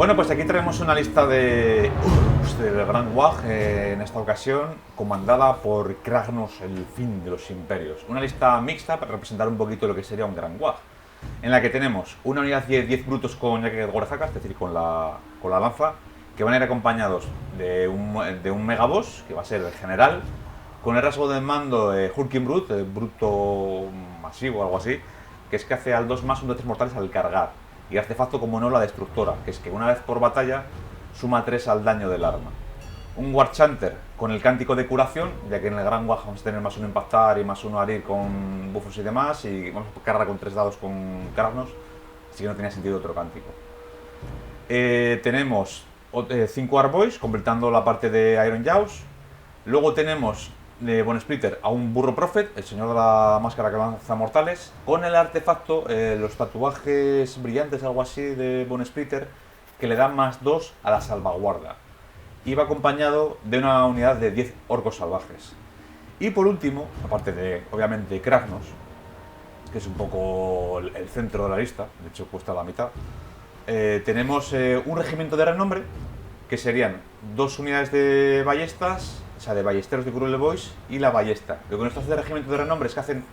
Bueno, pues aquí tenemos una lista de del Gran Wag en esta ocasión, comandada por Kragnos, el fin de los imperios. Una lista mixta para representar un poquito lo que sería un Gran Wag, en la que tenemos una unidad de 10 brutos con Jacket Gorezaka, es decir, con la lanza, que van a ir acompañados de un megaboss, que va a ser el general, con el rasgo de mando de Hulking Brute, el bruto masivo o algo así, que es que hace al 2 más un de 3 mortales al cargar. Y artefacto como no la destructora, que es que una vez por batalla suma 3 al daño del arma. Un Warchanter con el cántico de curación, ya que en el Gran Wag vamos a tener más 1 impactar y más 1 herir con buffos y demás, y vamos a cargar con 3 dados con Kragnos, así que no tenía sentido otro cántico. Tenemos 5 Arboys, completando la parte de Iron Jaws. Luego tenemos de Bone Splitter a un Burro Prophet, el señor de la máscara que lanza mortales, con el artefacto, los tatuajes brillantes, algo así, de Bone Splitter, que le dan más 2 a la salvaguarda. Y va acompañado de una unidad de 10 orcos salvajes. Y por último, aparte de, obviamente, Kragnos, que es un poco el centro de la lista, de hecho cuesta la mitad, tenemos un regimiento de renombre, que serían 2 unidades de ballestas, o sea, de ballesteros de Cruel Boys y la ballesta. Lo que con estos de regimiento de renombre es que hacen,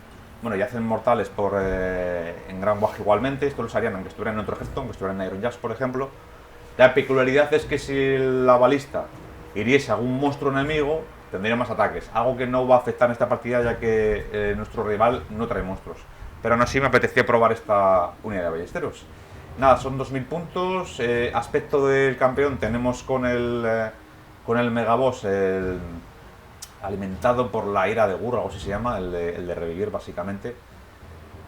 bueno, ya hacen mortales en Gran Wag igualmente. Esto los harían aunque estuvieran en otro ejército, aunque estuvieran en Iron Jaws, por ejemplo. La peculiaridad es que si la balista hiriese a algún monstruo enemigo, tendría más ataques. Algo que no va a afectar en esta partida, ya que nuestro rival no trae monstruos. Pero aún así me apetecía probar esta unidad de ballesteros. Nada, son 2000 puntos. Aspecto del campeón tenemos con el megaboss, alimentado por la ira de Gur, algo así se llama, el de revivir básicamente.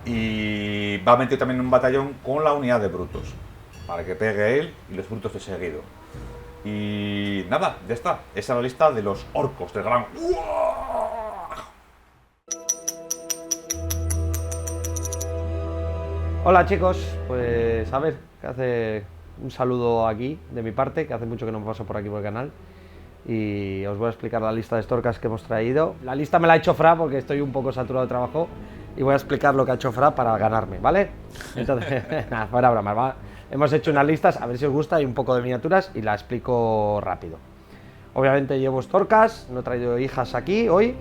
Y va a meter también un batallón con la unidad de brutos, para que pegue él y los brutos de seguido. Y nada, ya está. Esa es la lista de los orcos del Gran Wag. Hola chicos, pues a ver, que hace un saludo aquí de mi parte, que hace mucho que no me paso por aquí por el canal. Y os voy a explicar la lista de Storkas que hemos traído. La lista me la ha hecho Fra porque estoy un poco saturado de trabajo y voy a explicar lo que ha hecho Fra para ganarme, ¿vale? Entonces, nada, fuera broma, ¿vale? Hemos hecho unas listas, a ver si os gusta, y un poco de miniaturas y la explico rápido. Obviamente llevo Storkas, no he traído hijas aquí hoy.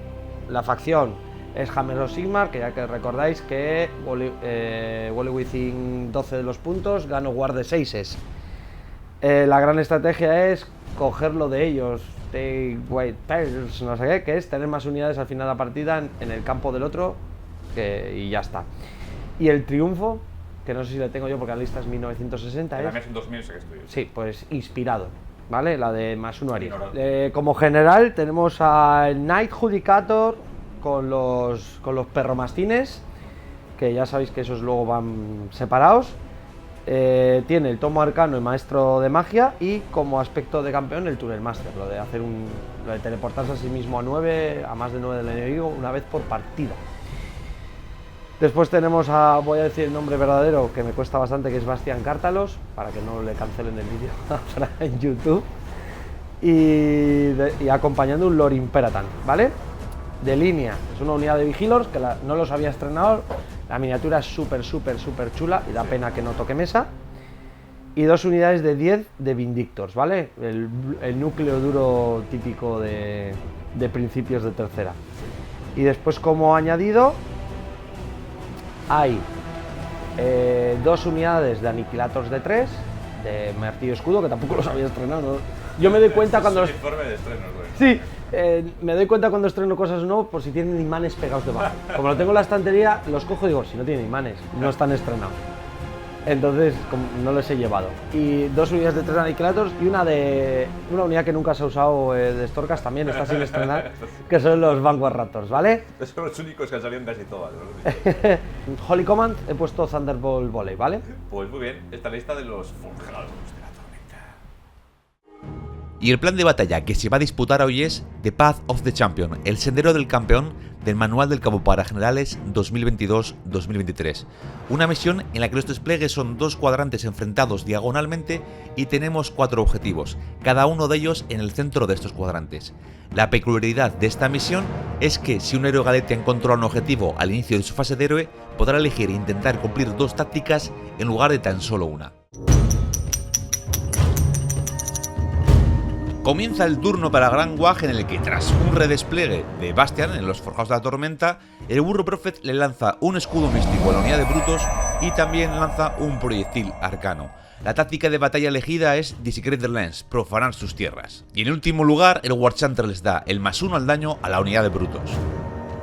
La facción es Hammer of Sigmar, que ya que recordáis que Wally Within 12 de los puntos, gano War de 6. La gran estrategia es cogerlo de ellos, Take White Pearls, no sé qué, que es tener más unidades al final de la partida en el campo del otro, y ya está. Y el triunfo, que no sé si le tengo yo porque la lista es 1960, La mía es en 2000, sé que estoy. Sí, pues inspirado, ¿vale? La de más 1 herir. Como general tenemos al Knight Judicator con los perromastines, que ya sabéis que esos luego van separados. Tiene el tomo arcano y maestro de magia, y como aspecto de campeón el Tunnel Master, lo de teleportarse a sí mismo a más de 9 del enemigo una vez por partida. Después tenemos voy a decir el nombre verdadero, que me cuesta bastante, que es Bastian Cártalos, para que no le cancelen el vídeo en YouTube, y acompañando un Lord Imperator, ¿vale? De línea, es una unidad de Vigilors que no los había estrenado. La miniatura es súper chula y da pena que no toque mesa. Y 2 unidades de 10 de Vindictors, ¿vale? El núcleo duro típico de principios de tercera. Y después, como añadido, hay 2 unidades de Aniquilators de 3, de Martillo Escudo, que tampoco los había estrenado, ¿no? Yo me doy cuenta cuando los... informe de estreno, güey. Sí, me doy cuenta cuando estreno cosas o no, por si tienen imanes pegados debajo. Como lo tengo en la estantería, los cojo y digo, si no tienen imanes, no están estrenados. Entonces, no les he llevado. Y 2 unidades de 3 Aniquilators y una unidad que nunca se ha usado de Storkas, también está sin estrenar, que son los Vanguard Raptors, ¿vale? Son los únicos que han salido en casi todas, ¿no? Holy Command he puesto Thunderbolt Volley, ¿vale? Pues muy bien, esta lista de los forjados de la tormenta. Y el plan de batalla que se va a disputar hoy es The Path of the Champion, el sendero del campeón del Manual del Cabo para Generales 2022-2023. Una misión en la que los despliegues son 2 cuadrantes enfrentados diagonalmente y tenemos 4 objetivos, cada uno de ellos en el centro de estos cuadrantes. La peculiaridad de esta misión es que si un héroe Galetia encontró un objetivo al inicio de su fase de héroe, podrá elegir e intentar cumplir 2 tácticas en lugar de tan solo una. Comienza el turno para Grand Wag, en el que tras un redespliegue de Bastian en los Forjados de la Tormenta, el burro Prophet le lanza un escudo místico a la unidad de brutos y también lanza un proyectil arcano. La táctica de batalla elegida es Desecrate the Lands, profanar sus tierras. Y en último lugar, el Warchanter les da el +1 al daño a la unidad de brutos.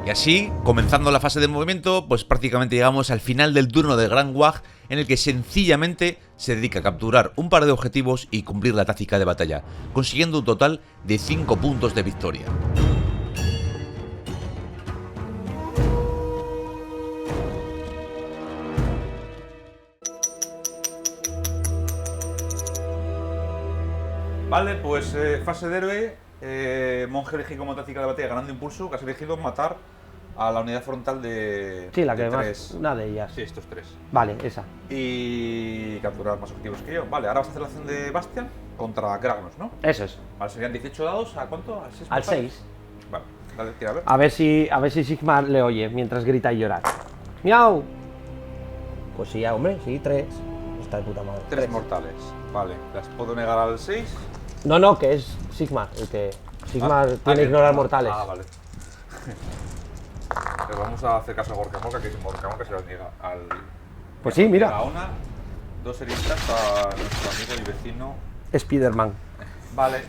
Y así, comenzando la fase de movimiento, pues prácticamente llegamos al final del turno de Grand Wag, en el que sencillamente se dedica a capturar un par de objetivos y cumplir la táctica de batalla, consiguiendo un total de 5 puntos de victoria. Vale, pues fase de héroe, monje elegí como táctica de batalla ganando impulso, que has elegido matar a la unidad frontal de... Sí, la que de más, tres. una de ellas. Sí, estos 3. Vale, esa. Y capturar más objetivos que yo. Vale, ahora vas a hacer la acción de Bastian contra Kragnos, ¿no? Eso es. Vale, serían 18 dados, ¿a cuánto? ¿Al 6? Al 6. Vale, dale, tira a ver. A ver si Sigmar le oye mientras grita y llora. ¡Miau! Pues sí, hombre, sí, 3. Está de puta madre. 3 mortales. Vale, ¿las puedo negar al 6? No, que es Sigmar el que... Sigmar tiene que ignorar mortales. Ah, vale. Pues vamos a hacer caso a Gorka Morka, que es Gorka Morka se las niega al... Pues sí, mira. A una, 2 heridas a nuestro amigo y vecino. Spiderman. Vale,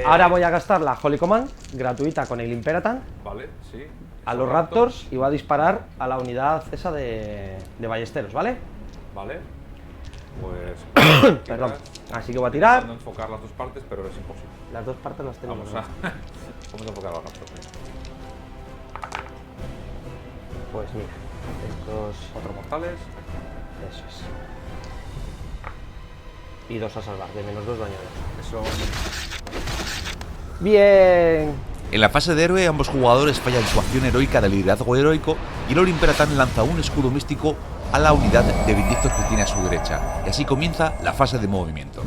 Ahora voy a gastar la Holy Command, gratuita con el Imperatan, Vale, sí. a los Raptors y voy a disparar a la unidad esa de ballesteros, ¿vale? Vale. Pues... Perdón. Así que voy a tirar. Intentando enfocar las dos partes, pero es imposible. Las dos partes las tengo. Vamos a... Vamos a enfocar a los raptors. Pues mira, estos... 4 mortales. Eso es. Y 2 a salvar, de -2 dañados. Eso... ¡Bien! En la fase de héroe, ambos jugadores fallan su acción heroica de liderazgo heroico y Lord Imperatan lanza un escudo místico a la unidad de Vindictos que tiene a su derecha. Y así comienza la fase de movimiento.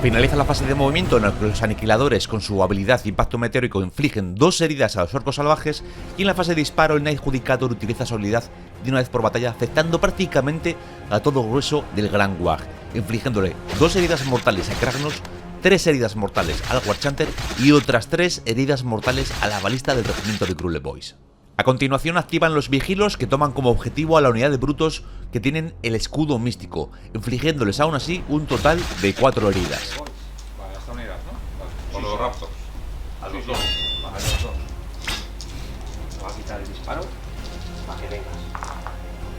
Finaliza la fase de movimiento en la que los aniquiladores con su habilidad Impacto Meteórico infligen 2 heridas a los orcos salvajes, y en la fase de disparo el Knight Judicator utiliza su habilidad de una vez por batalla, afectando prácticamente a todo grueso del Grand Wag, infligiéndole 2 heridas mortales a Kragnos, 3 heridas mortales al Warchanter y otras 3 heridas mortales a la balista del regimiento de Cruel Boys. A continuación activan los vigilos, que toman como objetivo a la unidad de brutos que tienen el escudo místico, infligiéndoles aún así un total de 4 heridas. Vale, hasta unidas, ¿no? Vale. Con los raptors. A los dos. Vale, a los dos. Voy a quitar el disparo para que vengas.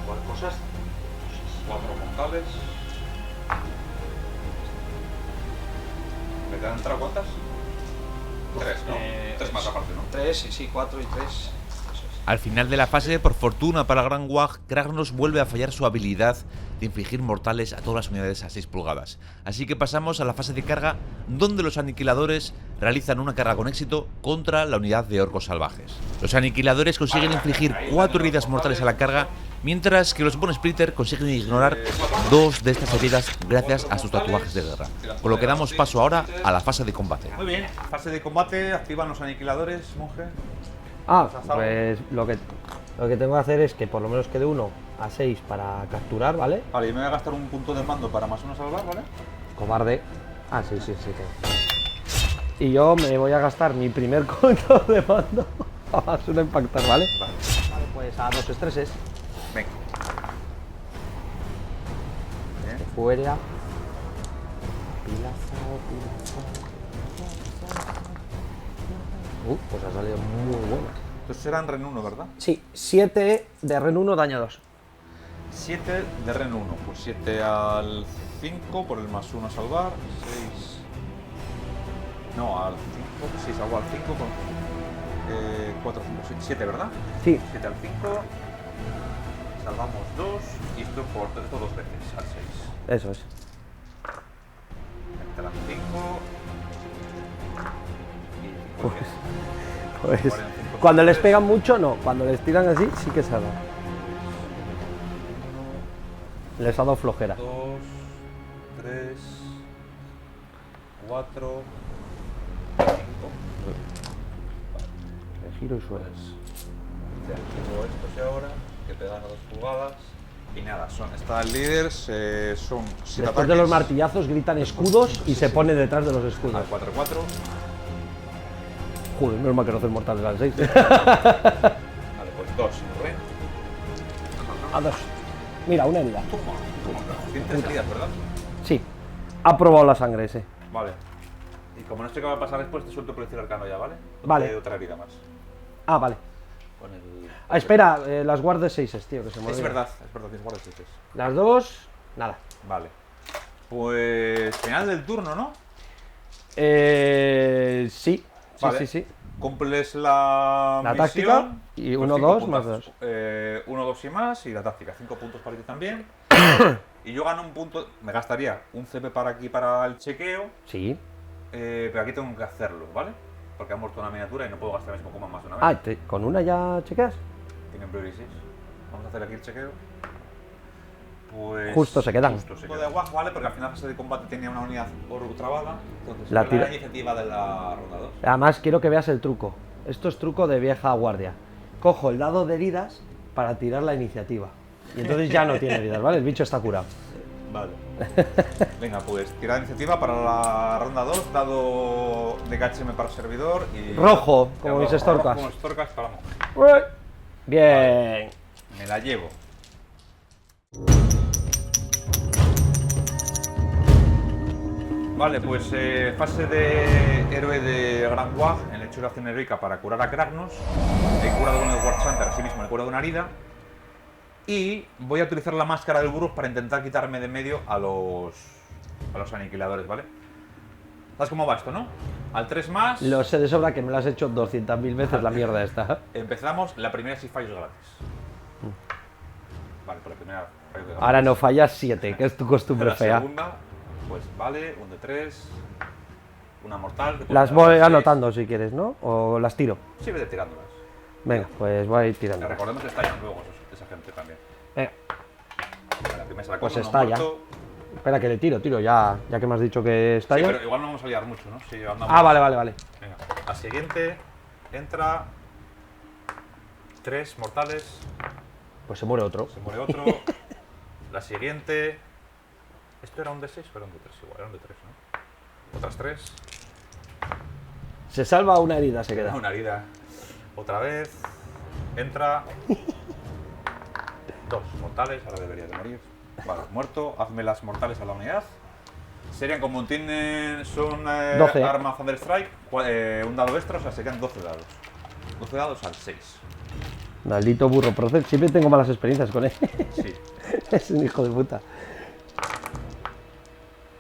Igual cosas. 4 mortales. ¿Me te han entrado cuántas? 3, ¿no? 3 más aparte, ¿no? 3, sí, 4 y 3. Al final de la fase, por fortuna para Grand Wag, Kragnos vuelve a fallar su habilidad de infligir mortales a todas las unidades a 6 pulgadas. Así que pasamos a la fase de carga, donde los aniquiladores realizan una carga con éxito contra la unidad de orcos salvajes. Los aniquiladores consiguen infligir 4 heridas mortales a la carga, mientras que los Bone Splitter consiguen ignorar 2 de estas heridas gracias a sus tatuajes de guerra. Por lo que damos paso ahora a la fase de combate. Muy bien. Fase de combate, activan los aniquiladores, monje. Ah, pues lo que tengo que hacer es que por lo menos quede uno a 6 para capturar, ¿vale? Vale, y me voy a gastar un punto de mando para +1 a salvar, ¿vale? Cobarde. Ah, sí, tengo. Y yo me voy a gastar mi primer punto de mando a +1 impactar, ¿vale? Vale. Vale, pues a 2 estreses. Venga. Bien. Fuera. Pues ha salido muy buena. Entonces eran Ren 1, ¿verdad? Sí, 7 de Ren 1, daño 2. 7 de Ren 1. Pues 7 al 5 por el +1 a salvar. 6. No, al 5. Sí, salvo al 5 con 4, 5, 6, 7, ¿verdad? Sí. 7 al 5. Salvamos 2. Y esto por esto 2 veces, al 6. Eso es. Al 5. Pues cuando les pegan mucho, no. Cuando les tiran así, sí que se ha dado. Les ha dado flojera. 2, 3, 4, 5. Giro y suelo. Te activo estos ahora, que te dan a 2 pulgadas. Y nada, está el líder, son 7 Después de los martillazos gritan escudos y se pone detrás de los Al escudos. 4-4. Joder, menos mal que no hacen mortales al 6. Vale, pues 2 sin rey. A 2. Mira, una herida. Tiene 3 heridas, ¿verdad? Sí. Ha probado la sangre ese. Vale. Y como no sé qué va a pasar después, te suelto proyectil arcano ya, ¿vale? Vale. Otra herida más. Ah, vale. Con el... Ah, espera, las guardes 6, tío, que se me Es olvida. verdad, tienes guardas 6. Las 2, nada. Vale. Pues final del turno, ¿no? Sí. Vale. Sí. Cumples la táctica misión, y pues 1, 5 2 más puntazos. 1, 2 y más, y la táctica. 5 puntos para ti también. Y yo gano un punto, me gastaría un CP para aquí para el chequeo, Sí. pero aquí tengo que hacerlo, ¿vale? Porque ha muerto una miniatura y no puedo gastar el mismo coma más de una vez. Ah, ¿con una ya chequeas? Tienen priority 6. Vamos a hacer aquí el chequeo. Pues... Justo se quedan. Justo se quedan. De aguajo, ¿vale? Porque al final la fase de combate tenía una unidad oro trabada. Entonces, La la tira- iniciativa de la ronda 2. Además, quiero que veas el truco. Esto es truco de vieja guardia. Cojo el dado de heridas para tirar la iniciativa. Y entonces ya no tiene heridas, ¿vale? El bicho está curado. Vale. Venga, pues tira iniciativa para la ronda 2, dado de KHM para servidor y... Rojo, como mis Storkas. Como Storkas para monje. Bien. Me la llevo. Vale, pues fase de héroe de Grand Wag en el hecho de acción heroica para curar a Kragnos. He curado uno de War Chanter, así mismo le he curado una herida. Y voy a utilizar la máscara del Burrus para intentar quitarme de medio a los aniquiladores, ¿vale? ¿Sabes cómo va esto, no? Al 3 más, Lo sé de sobra que me lo has hecho 200.000 veces la mierda esta. empezamos la primera 6 fallos gratis. Vale, pues la primera fallo de gratis. Ahora no fallas 7, que es tu costumbre La fea. segunda, pues vale, un de 3, una mortal. que Las puedo voy tirar seis. anotando si quieres, ¿no? O las tiro. Sí, vete tirándolas. Venga, pues voy a ir tirando. Recordemos que estallan luego esa gente también. Venga, Vale, la primera se la Pues cojo, no estalla. muerto. espera que le tiro, ya que me has dicho que está Sí, ya. pero igual no vamos a liar mucho, ¿no? Si andamos... Ah, vale. Venga, la siguiente entra 3 mortales, Pues se muere otro. se muere otro. La siguiente... ¿Esto era un D6 o era un D3? Igual, era un D3, ¿no? Otras 3. Se salva una herida, se queda. Una herida. Otra vez. Entra. 2 mortales, ahora debería de morir. Vale, muerto. Hazme las mortales a la unidad. Serían como son 12. arma Thunder Strike, un dado extra, o sea, serían 12 dados. 12 dados al 6. Maldito burro Procel, siempre tengo malas experiencias con él. Sí. Es un hijo de puta.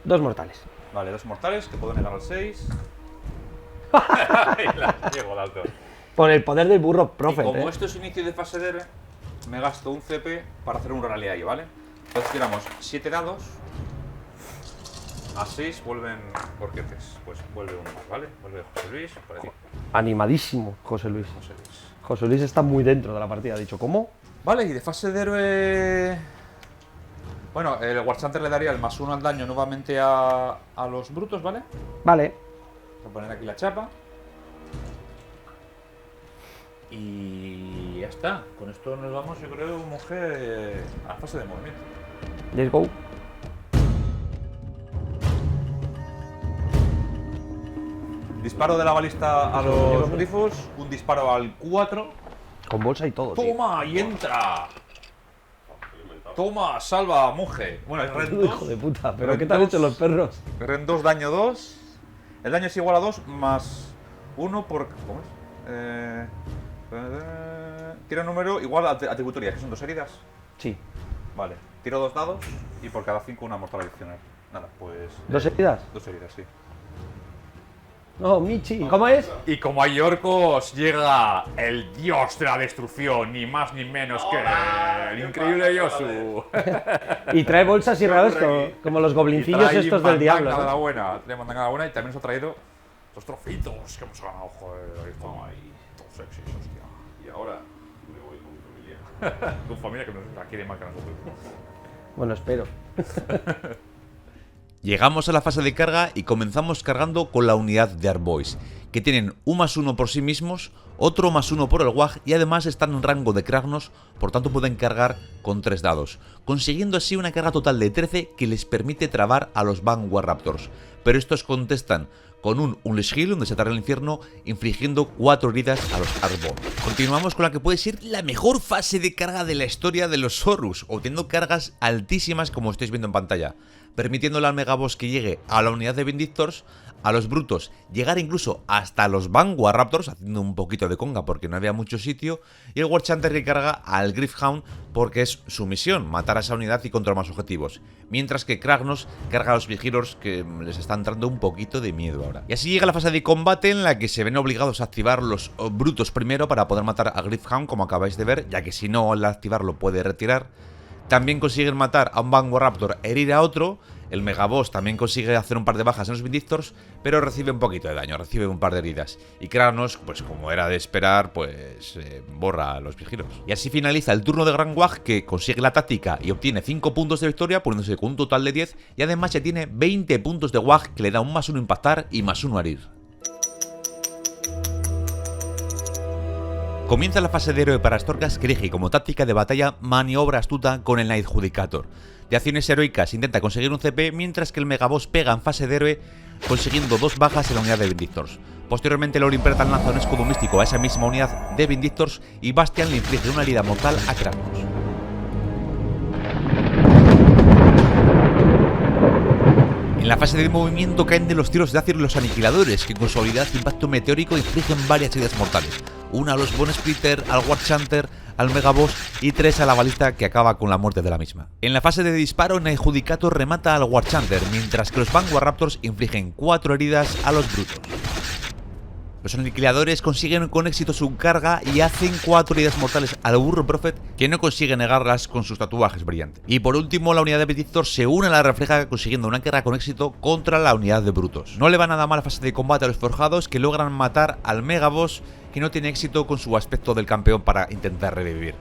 2 mortales. Vale, 2 mortales que puedo negar al 6. Llego al alto. Por el poder del burro Y Prophet, como esto es inicio de fase de héroe, me gasto un CP para hacer un rally ahí, ¿vale? Entonces tiramos 7 dados. A 6 vuelven porquetes. Pues vuelve uno más, ¿vale? Vuelve José Luis, por aquí. Animadísimo, José Luis. José Luis. José Luis está muy dentro de la partida, ha dicho, ¿cómo? Vale, y de fase de héroe... Bueno, el War Chanter le daría el +1 al daño nuevamente a los brutos, ¿vale? Vale. Voy a poner aquí la chapa. Y ya está. Con esto nos vamos, yo creo, monje, a la fase de movimiento. Let's go. Disparo de la balista a los grifos, un disparo al 4. Con bolsa y todo, tío. ¡Toma! ¡Y entra! ¡Toma! ¡Salva, monje! Bueno, es Ren 2. Hijo de puta, pero Ren ¿qué te han 2. hecho los perros? Ren 2, daño 2. El daño es igual a 2 más 1 por... ¿Cómo es? Tira un número igual a atributoria, que son 2 heridas. Sí. Vale. Tiro 2 dados y por cada 5 una mortal adicional. Nada, pues... ¿2 heridas? 2 heridas, sí. No, Michi. ¿Cómo es? Y como hay orcos, llega el dios de la destrucción, ni más ni menos que el increíble Yosu. Y trae bolsas y regalos como los goblincillos estos del diablo, Trae ¿no? buena, trae mandanga buena y también nos ha traído los trocitos que hemos ganado, joder. Ahí estamos ahí, todos sexys, hostia. Y ahora me voy con mi familia. Con familia que nos la quiere más que a nosotros. Bueno, espero. Llegamos a la fase de carga y comenzamos cargando con la unidad de Arbois, que tienen un +1 por sí mismos, otro +1 por el WAG y además están en rango de Kragnos, por tanto pueden cargar con 3 dados, consiguiendo así una carga total de 13 que les permite trabar a los Vanguard Raptors, pero estos contestan con un Unleash Heal, un desatar el infierno, infligiendo 4 heridas a los Arborn. Continuamos con la que puede ser la mejor fase de carga de la historia de los Horus, obteniendo cargas altísimas como estáis viendo en pantalla, permitiéndole al Megaboss que llegue a la unidad de Vindictors, a los brutos, llegar incluso hasta los Vanguard Raptors, haciendo un poquito de conga porque no había mucho sitio, y el Warchanter que carga al Gryph-hound porque es su misión, matar a esa unidad y controlar más objetivos, mientras que Kragnos carga a los Vigilors que les está entrando un poquito de miedo ahora. Y así llega la fase de combate en la que se ven obligados a activar los brutos primero para poder matar a Gryph-hound, como acabáis de ver, ya que si no al activarlo puede retirar. También consiguen matar a un Vanguard Raptor, herir a otro. El Megaboss también consigue hacer un par de bajas en los Vindictors, pero recibe un poquito de daño, recibe un par de heridas. Y Kragnos, pues como era de esperar, pues borra a los Vigilors. Y así finaliza el turno de Grand Wag, que consigue la táctica y obtiene 5 puntos de victoria, poniéndose con un total de 10. Y además ya tiene 20 puntos de Wag, que le da un +1 impactar y +1 herir. Comienza la fase de héroe para Storkas, que elige como táctica de batalla maniobra astuta con el Knight Judicator. De acciones heroicas intenta conseguir un CP, mientras que el Megaboss pega en fase de héroe consiguiendo 2 bajas en la unidad de Vindictors. Posteriormente Lord Impertal lanza un escudo místico a esa misma unidad de Vindictors y Bastian le inflige una herida mortal a Kragnos. En la fase de movimiento caen de los tiros de Azyr los aniquiladores, que con su habilidad impacto meteórico infligen varias heridas mortales. Una a los Bone Splitter, al Warchanter, al Megaboss y 3 a la balista, que acaba con la muerte de la misma. En la fase de disparo, Knight Judicator remata al Warchanter, mientras que los Vanguard Raptors infligen 4 heridas a los brutos. Los aniquiladores consiguen con éxito su carga y hacen 4 heridas mortales al Burro Prophet, que no consigue negarlas con sus tatuajes brillantes. Y por último, la unidad de Vindictors se une a la refleja consiguiendo una carga con éxito contra la unidad de brutos. No le va nada mal la fase de combate a los forjados, que logran matar al Megaboss, que no tiene éxito con su aspecto del campeón para intentar revivir.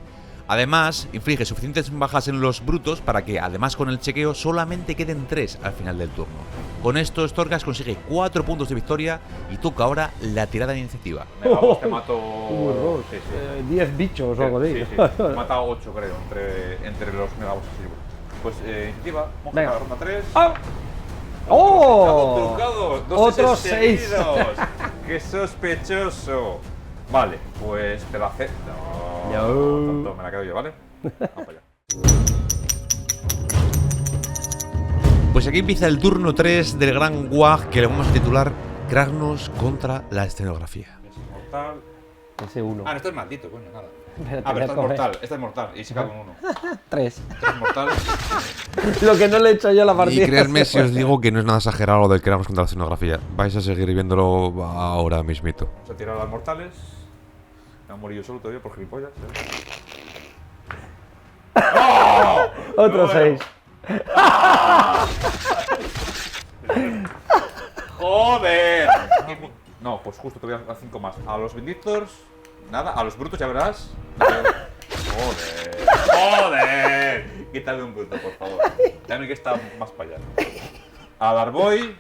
Además, inflige suficientes bajas en los brutos para que, además con el chequeo, solamente queden 3 al final del turno. Con esto, Storkas consigue 4 puntos de victoria y toca ahora la tirada de iniciativa. Megaboss te mato... Sí, sí. 10 bichos o algo así. Sí, sí. Te mata 8, creo, entre los Megaboss. Pues iniciativa, vamos a la ronda 3. ¡Ah! ¡Oh! Trucado, Otros 6. ¡Qué sospechoso! Vale, pues te la hace. No, tonto, me la quedo yo, ¿vale? Vamos allá. Pues aquí empieza el turno 3 del Grand Wag, que le vamos a titular Kragnos contra la escenografía. Es mortal. Ese 1. Ah, no, esto es maldito, coño, nada. Pero Ah, pero esta es mortal, esta es mortal. Y se cae con 1. 3. 3 mortales. Lo que no le he hecho yo a la partida. Y creedme si os digo que no es nada exagerado lo del Kragnos contra la escenografía. Vais a seguir viéndolo ahora mismito. Se ha tirado las mortales. Me han morido solo todavía por gilipollas. ¡Oh! Otro 6. ¡Joder! No, pues justo te voy a dar 5 más. A los Vindictors, nada. A los brutos ya verás. ¡Joder! ¡Joder! Quítale un bruto, por favor. Dame que está más para allá. Al Arboy,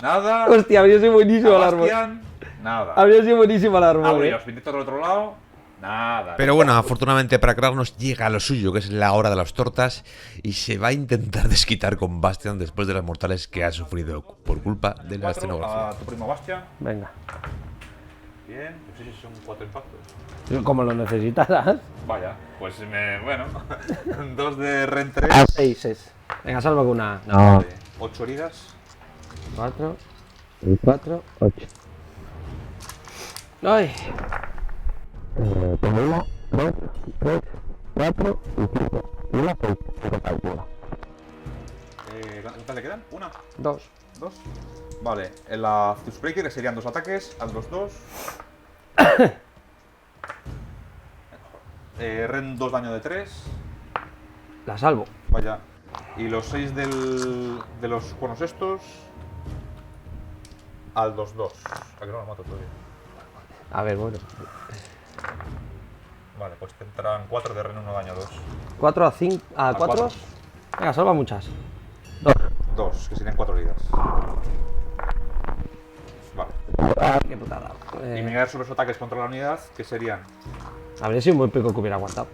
nada. Hostia, habría sido buenísimo el árbol. Bastian, nada. Habría sido buenísimo el árbol. Habría los Vindictors del otro lado, nada. Pero bueno, afortunadamente para Kragnos llega a lo suyo, que es la hora de las tortas, y se va a intentar desquitar con Bastian después de las mortales que ha sufrido por culpa de la 4 escenografía. a tu primo Bastian. Venga. Bien, no sé si son 4 impactos. Como lo necesitarás. Vaya, pues bueno. 2 de Ren 3. A 6 es. Venga, salvo con una. No. 8 heridas. 4. Y 4, 8. ¡Ay! Tengo 1, 2, 3, 4 y 5. Y una 6. ¿Cuántas le quedan? ¿Una? 2. 2. Vale, en la Fuse Breaker serían 2 ataques, haz los 2. Ren 2 daño de 3. La salvo. Vaya. Y los 6 de los cuernos estos. Al 2-2. ¿A que no lo mato todavía? A ver, bueno. Vale, pues te entran 4 de Ren 1 daño 2. 4 a 5. ¿A 4? 4. Venga, salva muchas. 2. 2, que serían 4 heridas. Vale. Qué putada. Y me sobre los ataques contra la unidad, que serían Habría sido un buen pico que hubiera aguantado.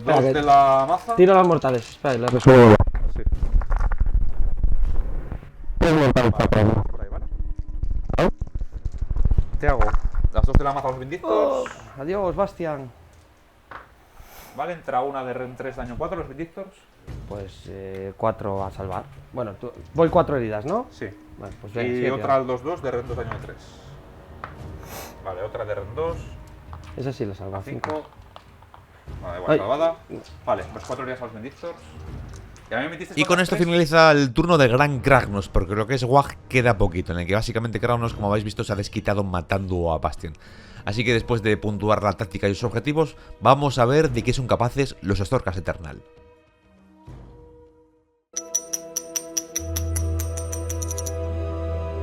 2 que- de la maza. Tiro las mortales. Espera, y las resuelvo. Sí, Tres mortales para atrás. por ahí, ¿vale? Te hago las 2 de la maza a los Vindictors. Adiós, Bastian. Vale, entra una de REN 3 daño 4 los Vindictors. Pues 4 a salvar. Bueno, voy 4 heridas, ¿no? Sí. Vale, pues venga, Y sigue otra al 2-2 de REN 2 daño 3. Vale, otra de REN 2. tirando. Esa sí la salva. 5. Vale, igual, Ay. salvada. Vale, pues 4 heridas a los Vindictors. Y, a mí me metisteis Y con esto 3. finaliza el turno del gran Kragnos, porque lo que es WAG queda poquito, en el que básicamente Kragnos, como habéis visto, se ha desquitado matando a Bastion. Así que después de puntuar la táctica y sus objetivos, vamos a ver de qué son capaces los Storkas Eternal.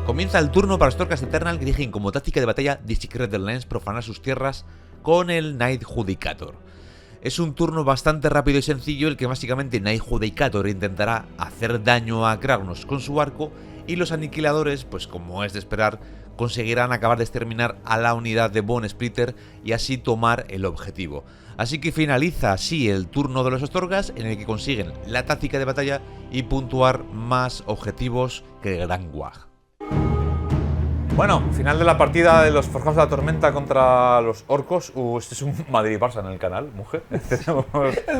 Comienza el turno para Storkas Eternal, que eligen como táctica de batalla The Secret Lens profanar sus tierras con el Knight Judicator. Es un turno bastante rápido y sencillo, el que básicamente Knight Judicator intentará hacer daño a Kragnos con su arco, y los aniquiladores, pues como es de esperar, conseguirán acabar de exterminar a la unidad de Bone Splitter y así tomar el objetivo. Así que finaliza así el turno de los Storkas, en el que consiguen la táctica de batalla y puntuar más objetivos que el Gran Wag. Bueno, final de la partida de los Forjados de la Tormenta contra los Orcos. Este es un Madrid-Barça en el canal, mujer. Es lo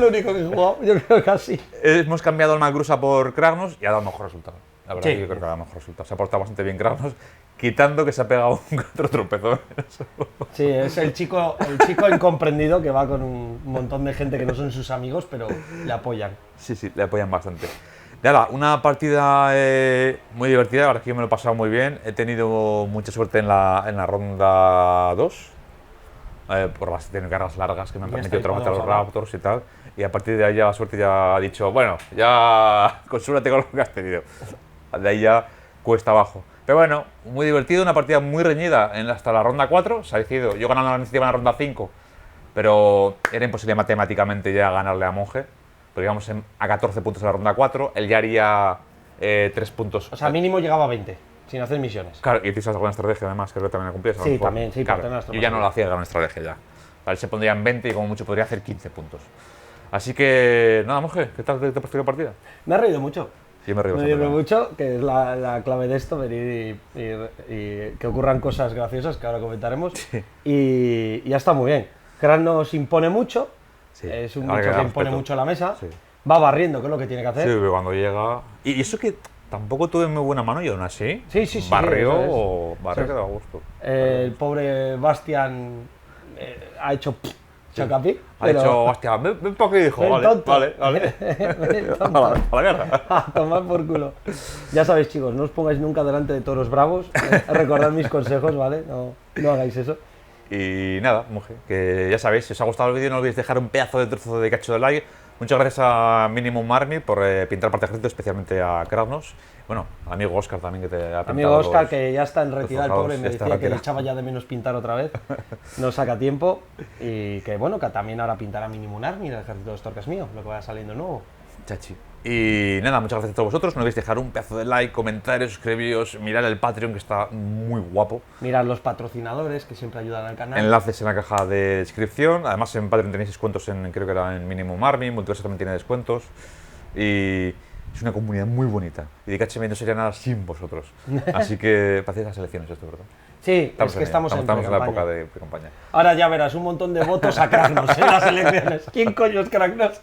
único que he jugado, yo creo que así. Hemos cambiado al Magrusa por Kragnos y ha dado mejor resultado. La verdad, Sí. que yo creo que ha dado mejor resultado. Se ha portado bastante bien Kragnos, quitando que se ha pegado un otro tropezón. Sí, es el chico incomprendido que va con un montón de gente que no son sus amigos, pero le apoyan. Sí, sí, le apoyan bastante. Nada, una partida muy divertida, la verdad es que yo me lo he pasado muy bien. He tenido mucha suerte en la ronda 2, por las tenido cargas largas que me han Y permitido hasta ahí trabajar a los podemos hablar. Raptors y tal. Y a partir de ahí ya la suerte ya ha dicho, bueno, ya consúlate con lo que has tenido. De ahí ya cuesta abajo. Pero bueno, muy divertido, una partida muy reñida hasta la ronda 4. Se ha decidido, yo ganando la iniciativa en la ronda 5, pero era imposible matemáticamente ya ganarle a Monje. Porque íbamos a 14 puntos en la ronda 4, él ya haría 3 puntos. O sea, mínimo llegaba a 20, sin hacer misiones. Claro, y hiciste alguna estrategia además, creo que también la cumplías. a lo Sí, mejor. también, sí, Claro, para tener las yo ya no tropas. lo hacía gran estrategia ya. Él se pondría en 20 y como mucho podría hacer 15 puntos. Así que, nada, Monje, ¿qué tal te pareció la partida? Me ha reído mucho. Sí, me río Me bastante. río también. mucho, que es la clave de esto, venir y que ocurran cosas graciosas que ahora comentaremos. Y ya está muy bien. Kran nos impone mucho, Sí, es un ahora bicho que da impone respeto. mucho la mesa, Sí. va barriendo, que es lo que tiene que Sí, hacer. pero cuando llega... Y eso que tampoco tuve muy buena mano y aún así. Sí, sí, sí, Barrio eso es. o barrio Sí. que da gusto. El pobre Bastian ha hecho chacapi. Ha dicho, hostia, ven para aquí, hijo. Ven, Vale, tonto. vale, vale. Ven, A tonto. a la guerra. A tomar por culo. Ya sabéis, chicos, no os pongáis nunca delante de toros bravos. Recordad mis consejos, ¿vale? No hagáis eso. Y nada, mujer, que ya sabéis, si os ha gustado el vídeo no olvidéis dejar un pedazo de trozo de cacho de like. Muchas gracias a Minimum Army por pintar parte de ejército, especialmente a Kragnos. Bueno, al amigo Oscar también que te ha pintado. Amigo Oscar, los- que ya está en retirada, el forjados, pobre, me ya está decía que le retirado. echaba ya de menos pintar otra vez. No saca tiempo. Y que bueno, que también ahora pintará Minimum Army, el ejército de Storkas mío, lo que vaya saliendo nuevo. Chachi. Y nada, muchas gracias a todos vosotros. No olvidéis dejar un pedazo de like, comentarios, suscribiros, mirar el Patreon que está muy guapo. Mirad los patrocinadores que siempre ayudan al canal. Enlaces en la caja de descripción. Además en Patreon tenéis descuentos creo que era en Minimum Army, Multiverso también tiene descuentos. Y es una comunidad muy bonita. Y de KHM no sería nada sin vosotros. Así que parecéis las elecciones esto, ¿verdad? Sí, es que ello. estamos en en la pre-campaña. época de pre-campaña. Ahora ya verás un montón de votos a Kragnos en las elecciones. ¿Quién coño es Kragnos?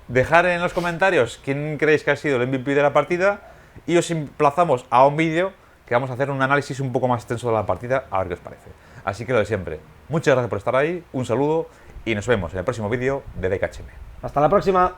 Dejar en los comentarios quién creéis que ha sido el MVP de la partida y os emplazamos a un vídeo que vamos a hacer un análisis un poco más extenso de la partida, a ver qué os parece. Así que lo de siempre, muchas gracias por estar ahí, un saludo y nos vemos en el próximo vídeo de DKHM. Hasta la próxima.